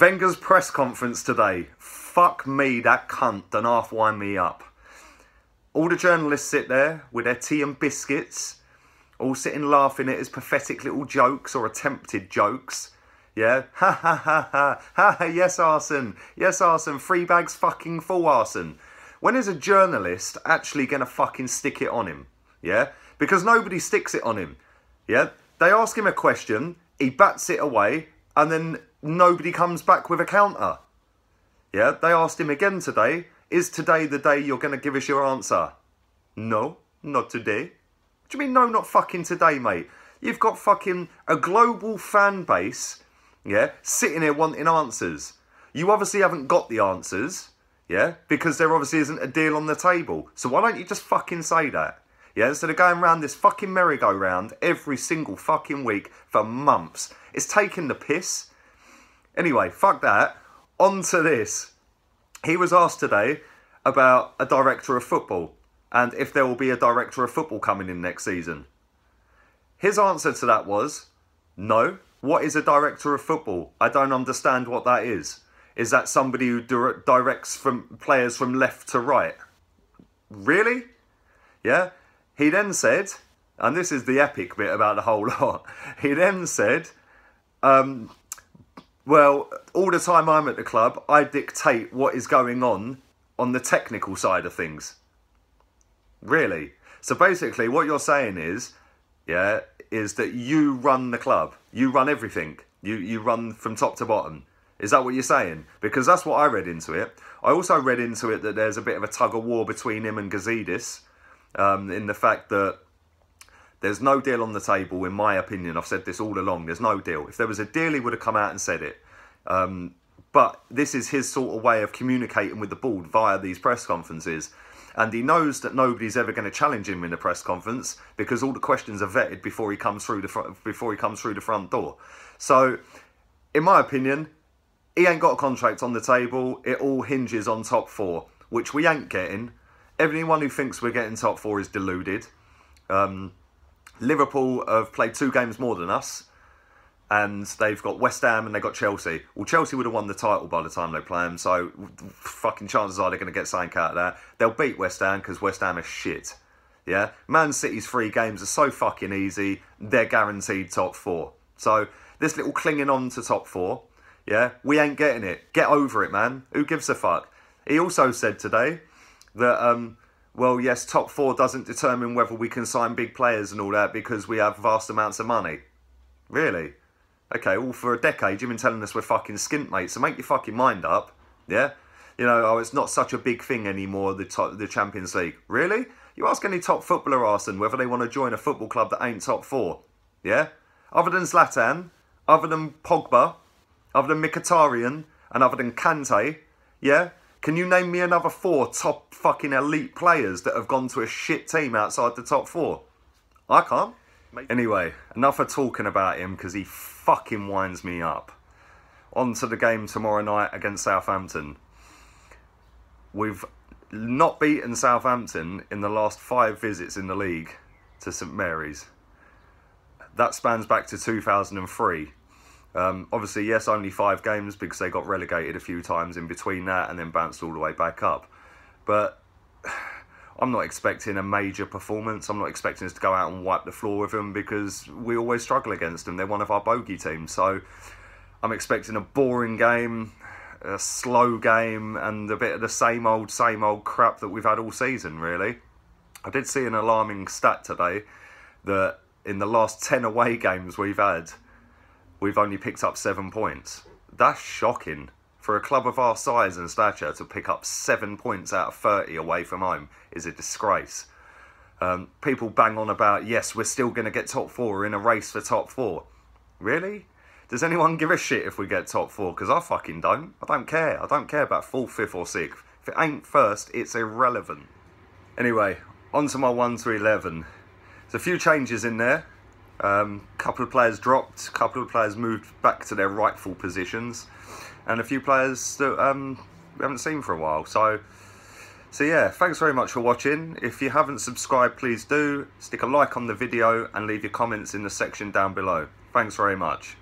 Wenger's press conference today. Fuck me, that cunt done half wind me up. All the journalists sit there with their tea and biscuits, all sitting laughing at his pathetic little jokes or attempted jokes. Yeah, ha ha ha ha, ha, yes arson, 3 bags fucking full arson. When is a journalist actually going to fucking stick it on him? Yeah, because nobody sticks it on him. Yeah, they ask him a question, he bats it away, and then nobody comes back with a counter. Yeah, they asked him again today, is today the day you're going to give us your answer? No, not today. What do you mean, no, not fucking today, mate? You've got fucking a global fan base, yeah, sitting here wanting answers. You obviously haven't got the answers, yeah, because there obviously isn't a deal on the table. So why don't you just fucking say that? Yeah, instead of going around this fucking merry-go-round every single fucking week for months. It's taking the piss. Anyway, fuck that. On to this. He was asked today about a director of football and if there will be a director of football coming in next season. His answer to that was, no. What is a director of football? I don't understand what that is. Is that somebody who directs from players from left to right? Really? Yeah? He then said, and this is the epic bit about the whole lot, he then said, well, all the time I'm at the club, I dictate what is going on the technical side of things. Really? So basically what you're saying is, yeah, is that you run the club. You run everything. You run from top to bottom. Is that what you're saying? Because that's what I read into it. I also read into it that there's a bit of a tug of war between him and Gazidis, in the fact that there's no deal on the table, in my opinion. I've said this all along. There's no deal. If there was a deal, he would have come out and said it. But this is his sort of way of communicating with the board via these press conferences. And he knows that nobody's ever going to challenge him in a press conference because all the questions are vetted before he comes through the front door. So, in my opinion, he ain't got a contract on the table. It all hinges on top 4, which we ain't getting. Everyone who thinks we're getting top 4 is deluded. Liverpool have played 2 games more than us. And they've got West Ham and they've got Chelsea. Well, Chelsea would have won the title by the time they play them. So, fucking chances are they're going to get something out of that. They'll beat West Ham because West Ham is shit. Yeah? Man City's 3 games are so fucking easy. They're guaranteed top 4. So, this little clinging on to top 4, yeah, we ain't getting it. Get over it, man. Who gives a fuck? He also said today that, well, yes, top 4 doesn't determine whether we can sign big players and all that because we have vast amounts of money. Really? Okay, well, for a decade, you've been telling us we're fucking skint, mate, so make your fucking mind up, yeah? You know, oh, it's not such a big thing anymore, the Champions League. Really? You ask any top footballer, Arsene, whether they want to join a football club that ain't top 4, yeah? Other than Zlatan, other than Pogba, other than Mkhitaryan, and other than Kante, yeah? Can you name me another 4 top fucking elite players that have gone to a shit team outside the top 4? I can't. Anyway, enough of talking about him because he fucking winds me up. On to the game tomorrow night against Southampton. We've not beaten Southampton in the last 5 visits in the league to St Mary's. That spans back to 2003. Obviously, yes, only 5 games because they got relegated a few times in between that and then bounced all the way back up. But I'm not expecting a major performance. I'm not expecting us to go out and wipe the floor with them because we always struggle against them. They're one of our bogey teams. So I'm expecting a boring game, a slow game, and a bit of the same old crap that we've had all season, really. I did see an alarming stat today that in the last 10 away games we've had, we've only picked up 7 points. That's shocking. For a club of our size and stature to pick up 7 points out of 30 away from home is a disgrace. People bang on about, yes, we're still going to get top 4, we're in a race for top 4. Really? Does anyone give a shit if we get top 4? Because I fucking don't. I don't care. I don't care about 4th, 5th or 6th. If it ain't first, it's irrelevant. Anyway, on to my 1 to 11. There's a few changes in there. Couple of players dropped, a couple of players moved back to their rightful positions, and a few players that we haven't seen for a while. So yeah, thanks very much for watching. If you haven't subscribed, please do. Stick a like on the video and leave your comments in the section down below. Thanks very much.